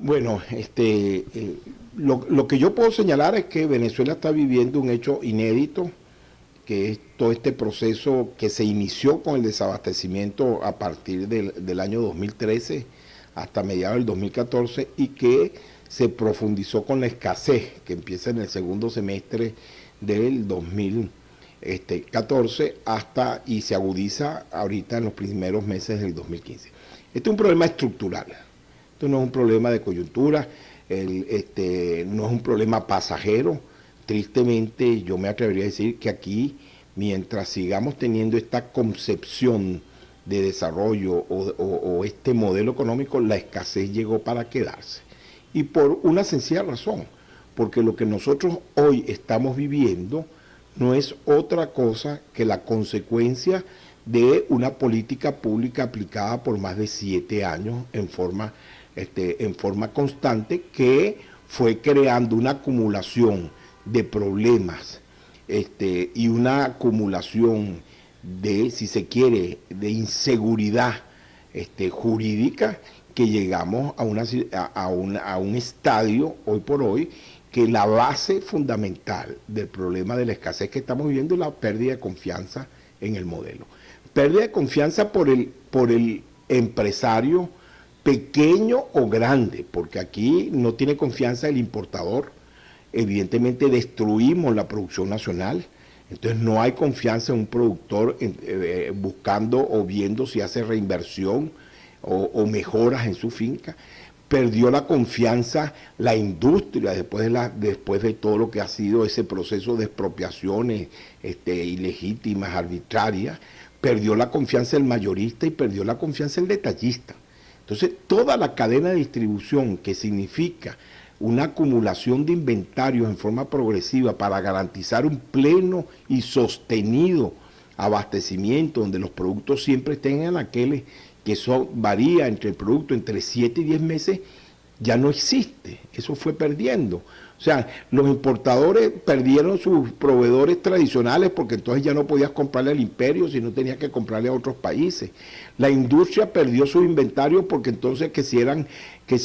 Bueno, lo que yo puedo señalar es que Venezuela está viviendo un hecho inédito, que es todo este proceso que se inició con el desabastecimiento a partir del año 2013 hasta mediados del 2014 y que se profundizó con la escasez que empieza en el segundo semestre del 2014 y se agudiza ahorita en los primeros meses del 2015. Este es un problema estructural. Esto no es un problema de coyuntura, no es un problema pasajero. Tristemente, yo me atrevería a decir que aquí, mientras sigamos teniendo esta concepción de desarrollo o este modelo económico, la escasez llegó para quedarse. Y por una sencilla razón, porque lo que nosotros hoy estamos viviendo no es otra cosa que la consecuencia de una política pública aplicada por más de 7 años en forma constante, que fue creando una acumulación de problemas y una acumulación de, si se quiere, de inseguridad jurídica, que llegamos a un estadio hoy por hoy que la base fundamental del problema de la escasez que estamos viviendo es la pérdida de confianza en el modelo. Pérdida de confianza por el empresario pequeño o grande, porque aquí no tiene confianza el importador. Evidentemente destruimos la producción nacional, entonces no hay confianza en un productor buscando o viendo si hace reinversión o mejoras en su finca. Perdió la confianza la industria después de todo lo que ha sido ese proceso de expropiaciones ilegítimas, arbitrarias. Perdió la confianza el mayorista y perdió la confianza el detallista. Entonces, toda la cadena de distribución, que significa una acumulación de inventarios en forma progresiva para garantizar un pleno y sostenido abastecimiento, donde los productos siempre tengan aquellos que eso varía entre el producto entre 7 y 10 meses, ya no existe. Eso fue perdiendo. O sea, los importadores perdieron sus proveedores tradicionales, porque entonces ya no podías comprarle al imperio, sino tenías que comprarle a otros países. La industria perdió sus inventarios porque entonces que si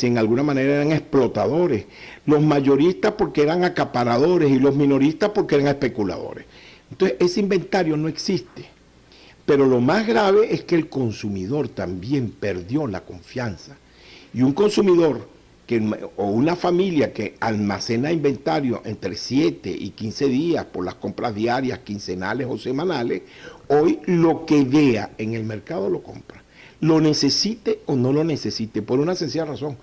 en alguna manera eran explotadores. Los mayoristas porque eran acaparadores y los minoristas porque eran especuladores. Entonces ese inventario no existe. Pero lo más grave es que el consumidor también perdió la confianza. Y un consumidor o una familia que almacena inventario entre 7 y 15 días por las compras diarias, quincenales o semanales, hoy lo que vea en el mercado lo compra. Lo necesite o no lo necesite, por una sencilla razón.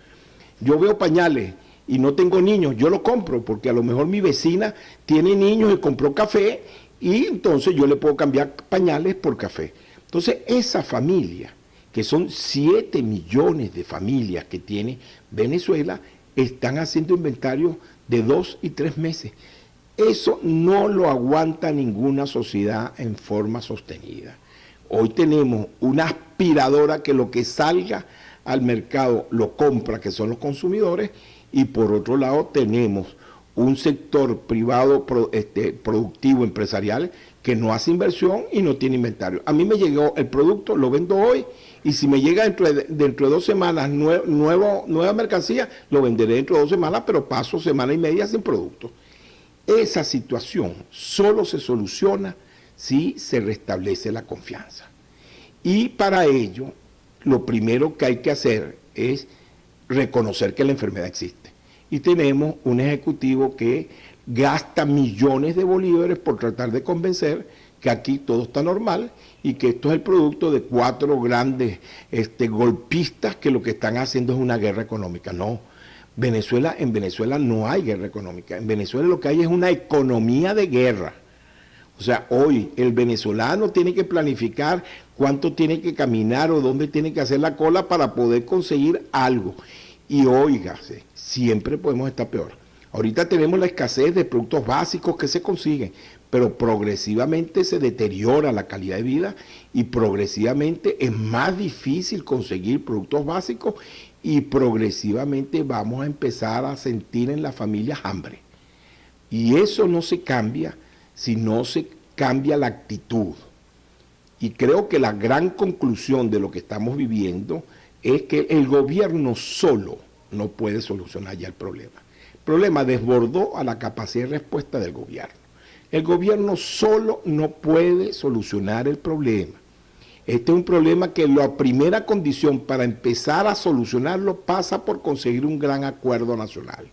Yo veo pañales y no tengo niños, yo lo compro porque a lo mejor mi vecina tiene niños y compró café, y entonces yo le puedo cambiar pañales por café. Entonces esa familia, que son 7 millones de familias que tiene Venezuela, están haciendo inventarios de 2 y 3 meses. Eso no lo aguanta ninguna sociedad en forma sostenida. Hoy tenemos una aspiradora que lo que salga al mercado lo compra, que son los consumidores, y por otro lado tenemos un sector privado productivo, empresarial, que no hace inversión y no tiene inventario. A mí me llegó el producto, lo vendo hoy, y si me llega dentro de 2 semanas nueva mercancía, lo venderé dentro de 2 semanas, pero paso semana y media sin producto. Esa situación solo se soluciona si se restablece la confianza. Y para ello, lo primero que hay que hacer es reconocer que la enfermedad existe. Y tenemos un ejecutivo que gasta millones de bolívares por tratar de convencer que aquí todo está normal y que esto es el producto de 4 grandes golpistas que lo que están haciendo es una guerra económica. No, en Venezuela no hay guerra económica. En Venezuela lo que hay es una economía de guerra. O sea, hoy el venezolano tiene que planificar cuánto tiene que caminar o dónde tiene que hacer la cola para poder conseguir algo. Y óigase, siempre podemos estar peor. Ahorita tenemos la escasez de productos básicos que se consiguen, pero progresivamente se deteriora la calidad de vida y progresivamente es más difícil conseguir productos básicos y progresivamente vamos a empezar a sentir en las familias hambre. Y eso no se cambia si no se cambia la actitud. Y creo que la gran conclusión de lo que estamos viviendo es que el gobierno solo no puede solucionar ya el problema. El problema desbordó a la capacidad de respuesta del gobierno. El gobierno solo no puede solucionar el problema. Este es un problema que la primera condición para empezar a solucionarlo pasa por conseguir un gran acuerdo nacional.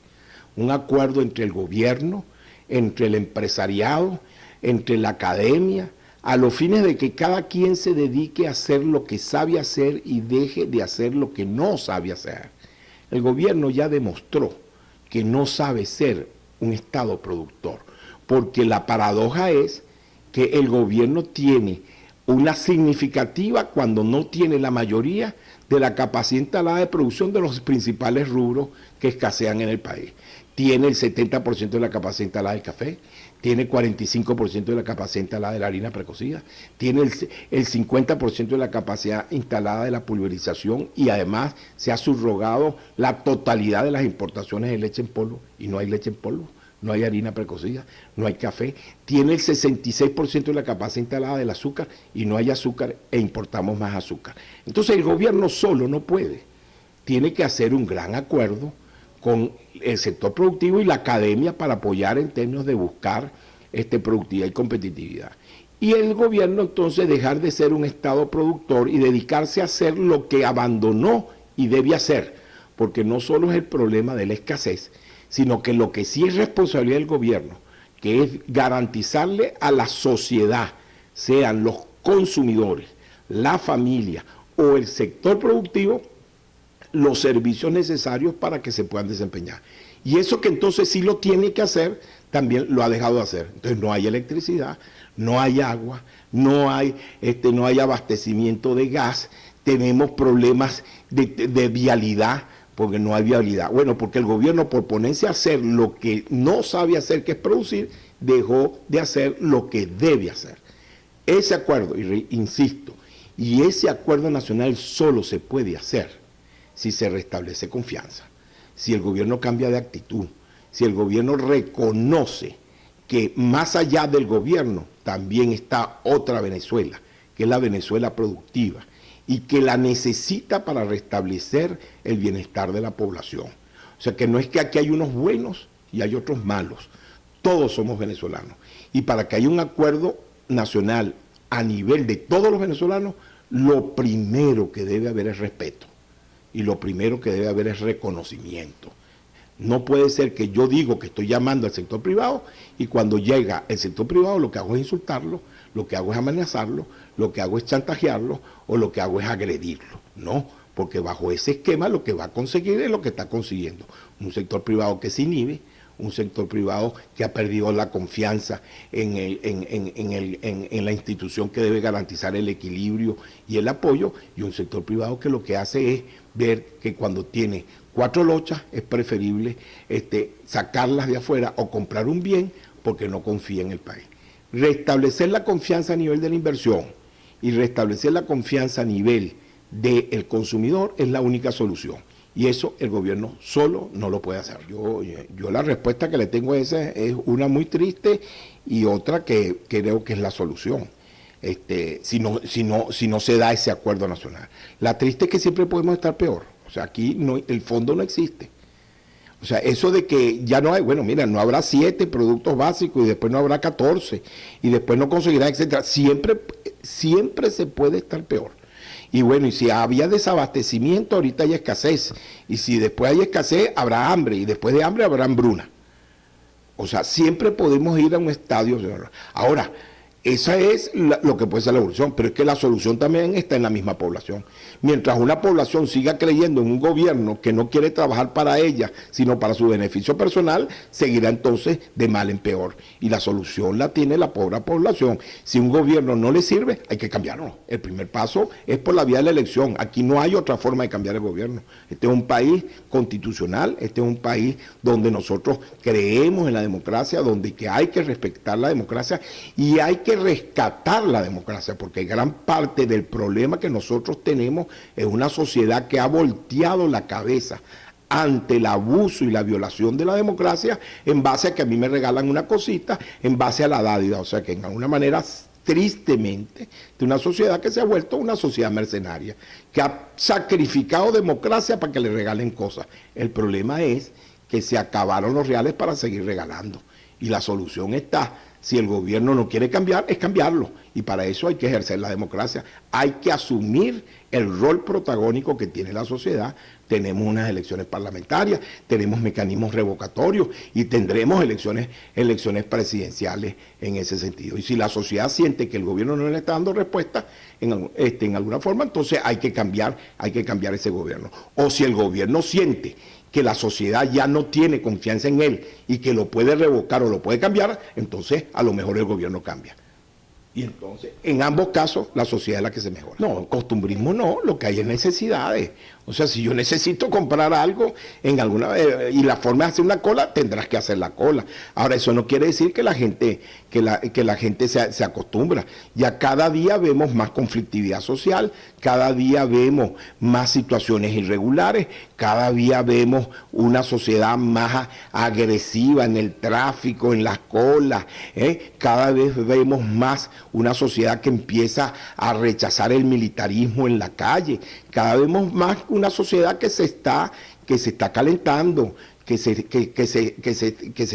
Un acuerdo entre el gobierno, entre el empresariado, entre la academia, a los fines de que cada quien se dedique a hacer lo que sabe hacer y deje de hacer lo que no sabe hacer. El gobierno ya demostró que no sabe ser un Estado productor, porque la paradoja es que el gobierno tiene una significativa, cuando no tiene la mayoría, de la capacidad instalada de producción de los principales rubros que escasean en el país. Tiene el 70% de la capacidad instalada del café, tiene 45% de la capacidad instalada de la harina precocida, tiene el 50% de la capacidad instalada de la pulverización y además se ha subrogado la totalidad de las importaciones de leche en polvo, y no hay leche en polvo, no hay harina precocida, no hay café, tiene el 66% de la capacidad instalada del azúcar y no hay azúcar e importamos más azúcar. Entonces el gobierno solo no puede, tiene que hacer un gran acuerdo con el sector productivo y la academia para apoyar en términos de buscar productividad y competitividad. Y el gobierno entonces dejar de ser un Estado productor y dedicarse a hacer lo que abandonó y debe hacer, porque no solo es el problema de la escasez, sino que lo que sí es responsabilidad del gobierno, que es garantizarle a la sociedad, sean los consumidores, la familia o el sector productivo, los servicios necesarios para que se puedan desempeñar. Y eso que entonces sí lo tiene que hacer, también lo ha dejado de hacer. Entonces no hay electricidad, no hay agua, no hay abastecimiento de gas, tenemos problemas de vialidad, porque no hay viabilidad. Bueno, porque el gobierno, por ponerse a hacer lo que no sabe hacer, que es producir, dejó de hacer lo que debe hacer. Ese acuerdo, insisto, y ese acuerdo nacional solo se puede hacer si se restablece confianza, si el gobierno cambia de actitud, si el gobierno reconoce que más allá del gobierno también está otra Venezuela, que es la Venezuela productiva, y que la necesita para restablecer el bienestar de la población. O sea que no es que aquí hay unos buenos y hay otros malos, todos somos venezolanos. Y para que haya un acuerdo nacional a nivel de todos los venezolanos, lo primero que debe haber es respeto. Y lo primero que debe haber es reconocimiento. No puede ser que yo digo que estoy llamando al sector privado y cuando llega el sector privado lo que hago es insultarlo, lo que hago es amenazarlo, lo que hago es chantajearlo o lo que hago es agredirlo. No, porque bajo ese esquema lo que va a conseguir es lo que está consiguiendo. Un sector privado que se inhibe, un sector privado que ha perdido la confianza en la institución que debe garantizar el equilibrio y el apoyo, y un sector privado que lo que hace es ver que cuando tiene 4 lochas es preferible sacarlas de afuera o comprar un bien porque no confía en el país. Restablecer la confianza a nivel de la inversión y restablecer la confianza a nivel del consumidor es la única solución. Y eso el gobierno solo no lo puede hacer. Yo la respuesta que le tengo a esa es una muy triste y otra que creo que es la solución. Si no se da ese acuerdo nacional. La triste es que siempre podemos estar peor. O sea, aquí el fondo no existe. O sea, eso de que ya no hay, bueno, mira, no habrá 7 productos básicos y después no habrá 14 y después no conseguirá, etcétera. Siempre se puede estar peor. Y bueno, y si había desabastecimiento, ahorita hay escasez. Y si después hay escasez, habrá hambre. Y después de hambre habrá hambruna. O sea, siempre podemos ir a un estadio. Ahora, esa es lo que puede ser la evolución, pero es que la solución también está en la misma población. Mientras una población siga creyendo en un gobierno que no quiere trabajar para ella, sino para su beneficio personal, seguirá entonces de mal en peor. Y la solución la tiene la pobre población. Si un gobierno no le sirve, hay que cambiarlo. El primer paso es por la vía de la elección. Aquí no hay otra forma de cambiar el gobierno. Este es un país constitucional, este es un país donde nosotros creemos en la democracia, donde que hay que respetar la democracia y hay que rescatar la democracia, porque gran parte del problema que nosotros tenemos es una sociedad que ha volteado la cabeza ante el abuso y la violación de la democracia en base a que a mí me regalan una cosita, en base a la dádiva. O sea que en alguna manera tristemente, de una sociedad que se ha vuelto una sociedad mercenaria, que ha sacrificado democracia para que le regalen cosas. El problema es que se acabaron los reales para seguir regalando. Y la solución está, si el gobierno no quiere cambiar, es cambiarlo. Y para eso hay que ejercer la democracia. Hay que asumir el rol protagónico que tiene la sociedad. Tenemos unas elecciones parlamentarias, tenemos mecanismos revocatorios y tendremos elecciones presidenciales en ese sentido. Y si la sociedad siente que el gobierno no le está dando respuesta en alguna forma, entonces hay que cambiar ese gobierno. O si el gobierno siente que la sociedad ya no tiene confianza en él y que lo puede revocar o lo puede cambiar, entonces a lo mejor el gobierno cambia. Y entonces, en ambos casos, la sociedad es la que se mejora. No, costumbrismo no, lo que hay es necesidades. O sea, si yo necesito comprar algo y la forma de hacer una cola, tendrás que hacer la cola. Ahora, eso no quiere decir que la gente se acostumbra. Ya cada día vemos más conflictividad social, cada día vemos más situaciones irregulares, cada día vemos una sociedad más agresiva en el tráfico, en las colas, cada vez vemos más una sociedad que empieza a rechazar el militarismo en la calle, cada vez vemos más una sociedad que se está calentando, que se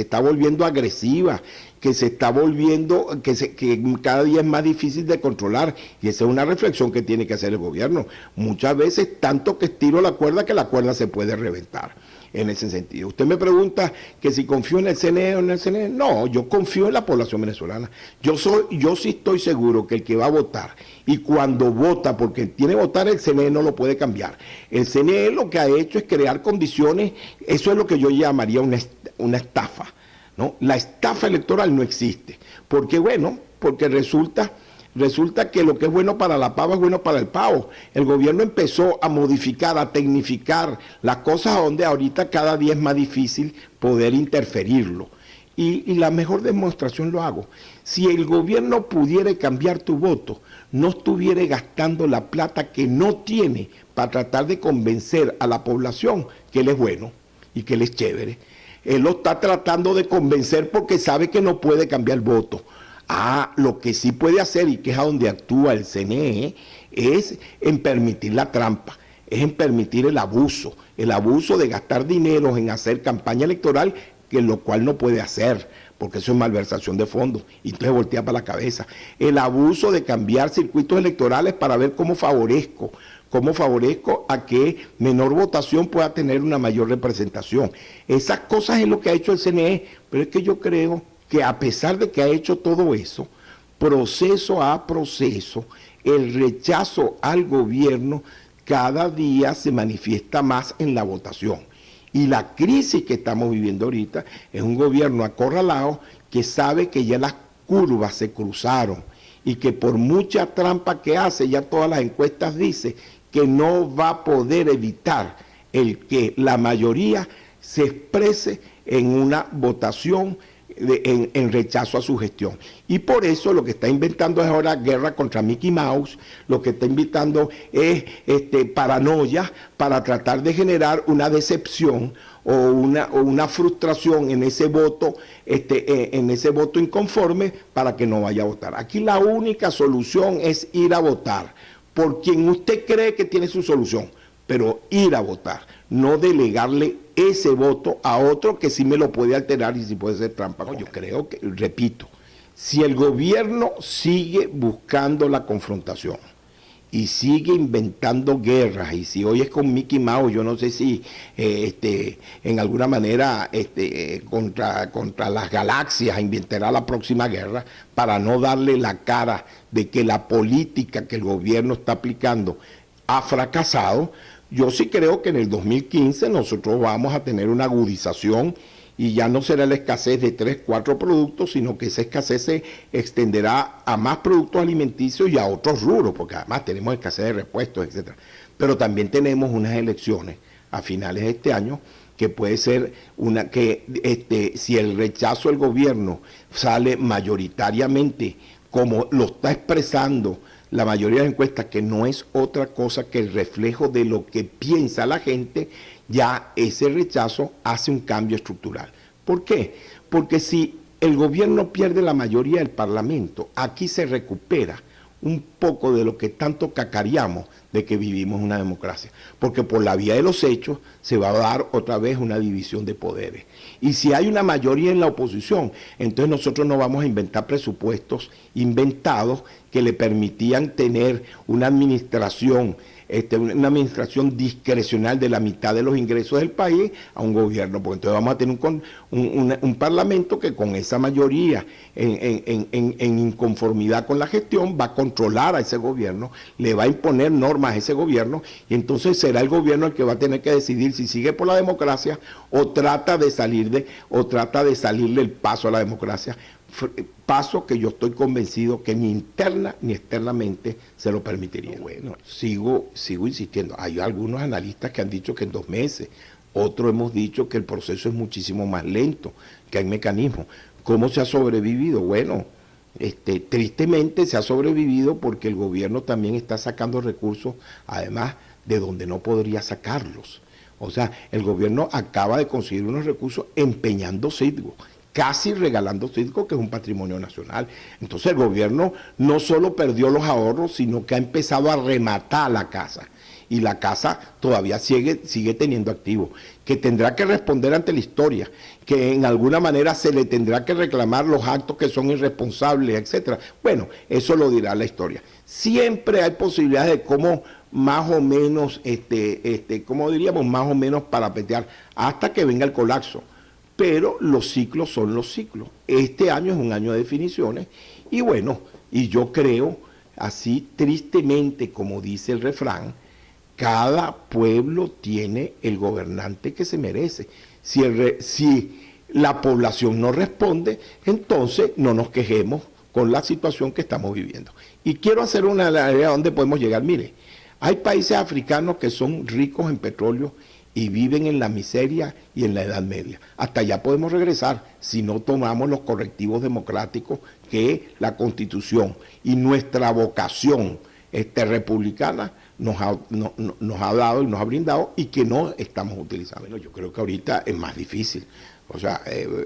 está volviendo agresiva, que se está volviendo, que cada día es más difícil de controlar, y esa es una reflexión que tiene que hacer el gobierno. Muchas veces tanto que estiro la cuerda que la cuerda se puede reventar. En ese sentido. Usted me pregunta que si confío en el CNE o en el CNE. No, yo confío en la población venezolana. Yo sí estoy seguro que el que va a votar, y cuando vota, porque tiene que votar, el CNE no lo puede cambiar. El CNE lo que ha hecho es crear condiciones, eso es lo que yo llamaría una estafa, ¿no? La estafa electoral no existe. ¿Por qué? Bueno, porque resulta que lo que es bueno para la pava es bueno para el pavo. El gobierno empezó a modificar, a tecnificar las cosas donde ahorita cada día es más difícil poder interferirlo. Y la mejor demostración lo hago. Si el gobierno pudiera cambiar tu voto, no estuviera gastando la plata que no tiene para tratar de convencer a la población que él es bueno y que él es chévere. Él lo está tratando de convencer porque sabe que no puede cambiar el voto. Lo que sí puede hacer, y que es a donde actúa el CNE, es en permitir la trampa, es en permitir el abuso de gastar dinero en hacer campaña electoral, que lo cual no puede hacer, porque eso es malversación de fondos, y entonces voltea para la cabeza. El abuso de cambiar circuitos electorales para ver cómo favorezco a que menor votación pueda tener una mayor representación. Esas cosas es lo que ha hecho el CNE, pero es que yo creo que a pesar de que ha hecho todo eso, proceso a proceso, el rechazo al gobierno cada día se manifiesta más en la votación. Y la crisis que estamos viviendo ahorita es un gobierno acorralado que sabe que ya las curvas se cruzaron y que por mucha trampa que hace, ya todas las encuestas dicen que no va a poder evitar el que la mayoría se exprese en una votación en rechazo a su gestión. Y por eso lo que está inventando es ahora guerra contra Mickey Mouse, lo que está inventando es paranoia para tratar de generar una decepción o una frustración en ese voto inconforme para que no vaya a votar. Aquí la única solución es ir a votar por quien usted cree que tiene su solución, pero ir a votar, no delegarle ese voto a otro que sí me lo puede alterar y sí puede ser trampa. No, yo creo que, repito, si el gobierno sigue buscando la confrontación y sigue inventando guerras, y si hoy es con Mickey Mouse, yo no sé si en alguna manera contra las galaxias inventará la próxima guerra para no darle la cara de que la política que el gobierno está aplicando ha fracasado. Yo sí creo que en el 2015 nosotros vamos a tener una agudización y ya no será la escasez de 3, 4 productos, sino que esa escasez se extenderá a más productos alimenticios y a otros rubros, porque además tenemos escasez de repuestos, etc. Pero también tenemos unas elecciones a finales de este año que puede ser si el rechazo del gobierno sale mayoritariamente como lo está expresando la mayoría de las encuestas, que no es otra cosa que el reflejo de lo que piensa la gente, ya ese rechazo hace un cambio estructural. ¿Por qué? Porque si el gobierno pierde la mayoría del Parlamento, aquí se recupera un poco de lo que tanto cacareamos de que vivimos una democracia, porque por la vía de los hechos se va a dar otra vez una división de poderes. Y si hay una mayoría en la oposición, entonces nosotros no vamos a inventar presupuestos inventados que le permitían tener una administración discrecional de la mitad de los ingresos del país a un gobierno, porque entonces vamos a tener un parlamento que con esa mayoría en inconformidad con la gestión va a controlar a ese gobierno, le va a imponer normas a ese gobierno, y entonces será el gobierno el que va a tener que decidir si sigue por la democracia o trata de salirle el paso a la democracia, paso que yo estoy convencido que ni interna ni externamente se lo permitiría. Bueno, sigo insistiendo. Hay algunos analistas que han dicho que en 2 meses, otros hemos dicho que el proceso es muchísimo más lento, que hay mecanismos. ¿Cómo se ha sobrevivido? Bueno, tristemente se ha sobrevivido porque el gobierno también está sacando recursos, además de donde no podría sacarlos. O sea, el gobierno acaba de conseguir unos recursos empeñando Citgo, casi regalando Citgo, que es un patrimonio nacional. Entonces el gobierno no solo perdió los ahorros, sino que ha empezado a rematar la casa. Y la casa todavía sigue teniendo activos, que tendrá que responder ante la historia, que en alguna manera se le tendrá que reclamar los actos que son irresponsables, etcétera. Bueno, eso lo dirá la historia. Siempre hay posibilidades de cómo más o menos, como diríamos, más o menos parapetear, hasta que venga el colapso. Pero los ciclos son los ciclos. Este año es un año de definiciones y bueno, y yo creo, así tristemente como dice el refrán, cada pueblo tiene el gobernante que se merece. Si la población no responde, entonces no nos quejemos con la situación que estamos viviendo. Y quiero hacer una área donde podemos llegar. Mire, hay países africanos que son ricos en petróleo y viven en la miseria y en la Edad Media. Hasta allá podemos regresar si no tomamos los correctivos democráticos que la Constitución y nuestra vocación republicana nos ha dado y nos ha brindado y que no estamos utilizando. Bueno, yo creo que ahorita es más difícil. O sea,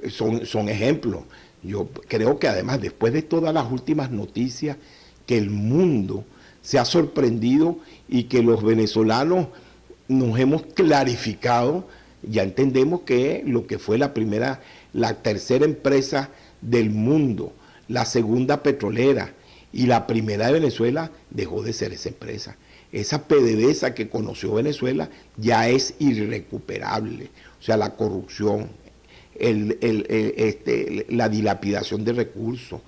son ejemplos. Yo creo que además, después de todas las últimas noticias, que el mundo se ha sorprendido y que los venezolanos nos hemos clarificado, ya entendemos que lo que fue la tercera empresa del mundo, la segunda petrolera y la primera de Venezuela, dejó de ser esa empresa. Esa PDVSA que conoció Venezuela ya es irrecuperable. O sea, la corrupción, la dilapidación de recursos,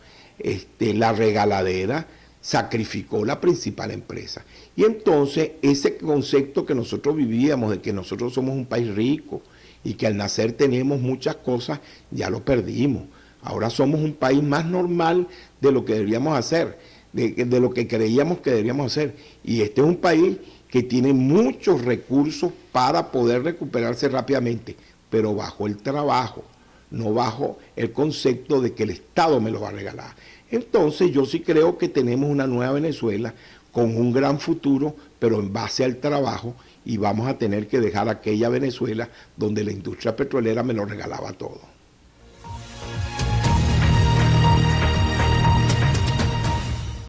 la regaladera, sacrificó la principal empresa. Y entonces ese concepto que nosotros vivíamos de que nosotros somos un país rico y que al nacer tenemos muchas cosas, ya lo perdimos. Ahora somos un país más normal de lo que deberíamos hacer, de lo que creíamos que deberíamos hacer. Y este es un país que tiene muchos recursos para poder recuperarse rápidamente, pero bajo el trabajo, no bajo el concepto de que el Estado me lo va a regalar. Entonces yo sí creo que tenemos una nueva Venezuela con un gran futuro, pero en base al trabajo, y vamos a tener que dejar aquella Venezuela donde la industria petrolera me lo regalaba todo.